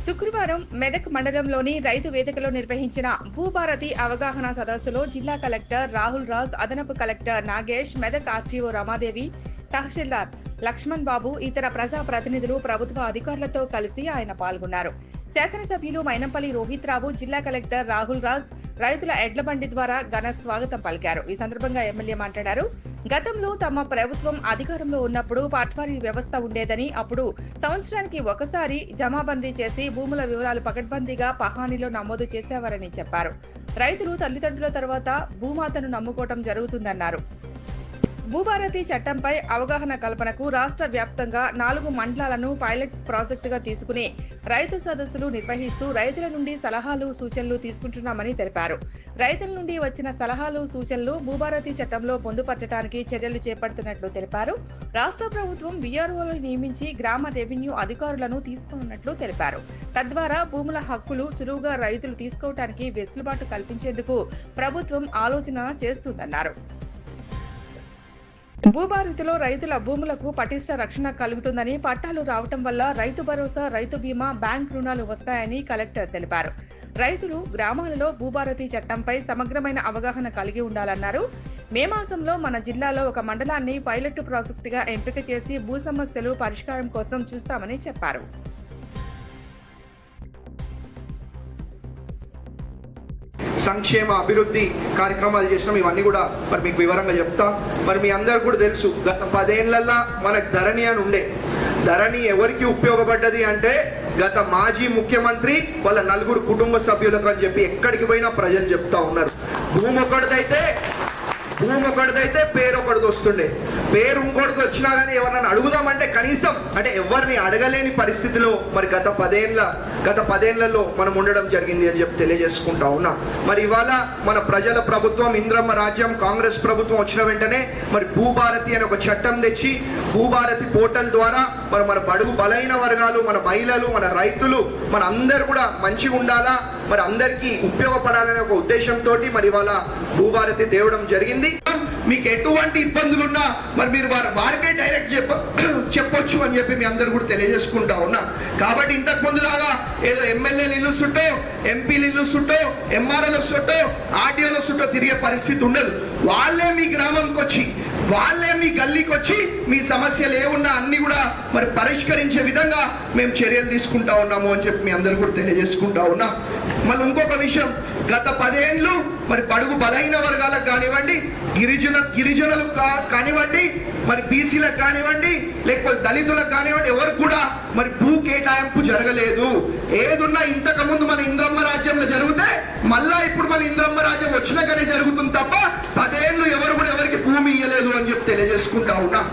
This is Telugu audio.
శుక్రవారం మెదక్ మండలంలోని రైతు వేదికలో నిర్వహించిన భూభారతి అవగాహన సదస్సులో జిల్లా కలెక్టర్ రాహుల్ రాజ్, అదనపు కలెక్టర్ నాగేష్, మెదక్ ఆర్టీఓ రమాదేవి, తహసీల్దార్ లక్ష్మణ్ బాబు, ఇతర ప్రజా ప్రతినిధులు, ప్రభుత్వ అధికారులతో కలిసి ఆయన పాల్గొన్నారు. శాసనసభ్యులు మైనంపల్లి రోహిత్ రావు, జిల్లా కలెక్టర్ రాహుల్ రాజ్ రైతుల ఎడ్ల బండి ద్వారా ఘన స్వాగతం పలికారు. ఈ సందర్భంగా ఎమ్మెల్యే మాట్లాడారు. గతంలో తమ ప్రభుత్వం అధికారంలో ఉన్నప్పుడు పట్వారీ వ్యవస్థ ఉండేదని, అప్పుడు సంవత్సరానికి ఒకసారి జమాబందీ చేసి భూముల వివరాలు పకడ్బందీగా పహానీలో నమోదు చేసేవారని చెప్పారు. రైతులు తల్లిదండ్రుల తర్వాత భూమాతను నమ్ముకోవటం జరుగుతుందన్నారు. భూభారతి చట్టంపై అవగాహన కల్పనకు రాష్ట్ర వ్యాప్తంగా 4 మండలాలను పైలట్ ప్రాజెక్టుగా తీసుకుని రైతు సదస్సులు నిర్వహిస్తూ రైతుల నుండి సలహాలు, సూచనలు తీసుకుంటున్నామని తెలిపారు. రైతుల నుండి వచ్చిన సలహాలు, సూచనలు భూభారతి చట్టంలో పొందుపరచడానికి చర్యలు చేపడుతున్నట్లు తెలిపారు. రాష్ట్ర ప్రభుత్వం వీఆర్ఓలను నియమించి గ్రామ రెవెన్యూ అధికారులను తీసుకున్నట్లు తెలిపారు. తద్వారా భూముల హక్కులు సులువుగా రైతులు తీసుకోవడానికి వెసులుబాటు కల్పించేందుకు ప్రభుత్వం ఆలోచన చేస్తుందన్నారు. భూభారతిలో రైతుల భూములకు పటిష్ట రక్షణ కలుగుతుందని, పట్టాలు రావటం వల్ల రైతు భరోసా, రైతు బీమా, బ్యాంక్ రుణాలు వస్తాయని కలెక్టర్ తెలిపారు. రైతులు గ్రామాలలో భూభారతి చట్టంపై సమగ్రమైన అవగాహన కలిగి ఉండాలన్నారు. మే మాసంలో మన జిల్లాలో ఒక మండలాన్ని పైలట్ ప్రాజెక్టుగా ఎంపిక చేసి భూ సమస్యలు పరిష్కారం కోసం చూస్తామని చెప్పారు. సంక్షేమ అభివృద్ధి కార్యక్రమాలు చేసినాం. ఇవన్నీ కూడా మరి మీకు వివరంగా చెప్తా. మరి మీ అందరు కూడా తెలుసు, గత 10 ఏళ్లలో మనకు ధరణి అని ఉండే. ధరణి ఎవరికి ఉపయోగపడ్డది అంటే గత మాజీ ముఖ్యమంత్రి వాళ్ళ 4 కుటుంబ సభ్యులకు అని చెప్పి ఎక్కడికి పోయినా ప్రజలు చెప్తా ఉన్నారు. భూమి ఒకటిదైతే పేరు ఒకటిది వస్తుండే. పేరు ఇంకోటికి వచ్చినా కానీ ఎవరినైనా అడుగుదామంటే కనీసం అంటే ఎవరిని అడగలేని పరిస్థితిలో మరి గత 10 ఏళ్లలో మనం ఉండడం జరిగింది అని చెప్పి తెలియజేసుకుంటా ఉన్నా. మరి ఇవాళ మన ప్రజల ప్రభుత్వం, ఇంద్రమ్మ రాజ్యం, కాంగ్రెస్ ప్రభుత్వం వచ్చిన వెంటనే మరి భూభారతి అనే ఒక చట్టం తెచ్చి భూభారతి పోర్టల్ ద్వారా మన బడుగు బలైన వర్గాలు, మన మహిళలు, మన రైతులు, మన అందరు కూడా మంచిగా ఉండాలా, మరి అందరికీ ఉపయోగపడాలనే ఒక ఉద్దేశంతో మరి ఇవాళ భూభారతి తేవడం జరిగింది. మీకు ఎటువంటి ఇబ్బందులున్నా మరి మీరు వారికే డైరెక్ట్ చెప్పొచ్చు అని చెప్పి మీ అందరు కూడా తెలియజేసుకుంటా ఉన్నా. కాబట్టి ఇంతకు ముందులాగా ఏదో ఎమ్మెల్యేలు ఇల్లు చుట్టూ, ఎంపీలు ఇల్లు చుట్టూ, ఎంఆర్ఎల్ చుట్టూ, ఆర్టీఓల చుట్టూ తిరిగే పరిస్థితి ఉండదు. వాళ్ళే మీ గ్రామంకి వచ్చి, వాళ్ళే మీ గల్లీకి వచ్చి మీ సమస్యలు ఏమున్నా అన్ని కూడా మరి పరిష్కరించే విధంగా మేము చర్యలు తీసుకుంటా ఉన్నాము అని చెప్పి మీ అందరు కూడా తెలియజేసుకుంటా ఉన్నా. మళ్ళీ ఇంకొక విషయం, గత 10 ఏళ్ళు మరి బడుగు బలైన వర్గాలకు కానివ్వండి, గిరిజనులకు కానివ్వండి, మరి బీసీలకు కానివ్వండి, లేకపోతే దళితులకు కానివ్వండి, ఎవరికి కూడా మరి భూ కేటాయింపు జరగలేదు. ఏదున్నా ఇంతకు ముందు మన ఇంద్రమ్మ రాజ్యంలో జరిగితే మళ్ళా ఇప్పుడు మన ఇంద్రమ్మ రాజ్యం వచ్చినాకనే జరుగుతుంది తప్ప 10 ఏళ్ళు ఎవరు కూడా ఎవరికి భూమి ఇయ్యలేదు అని చెప్పి తెలియజేసుకుంటా ఉన్నా.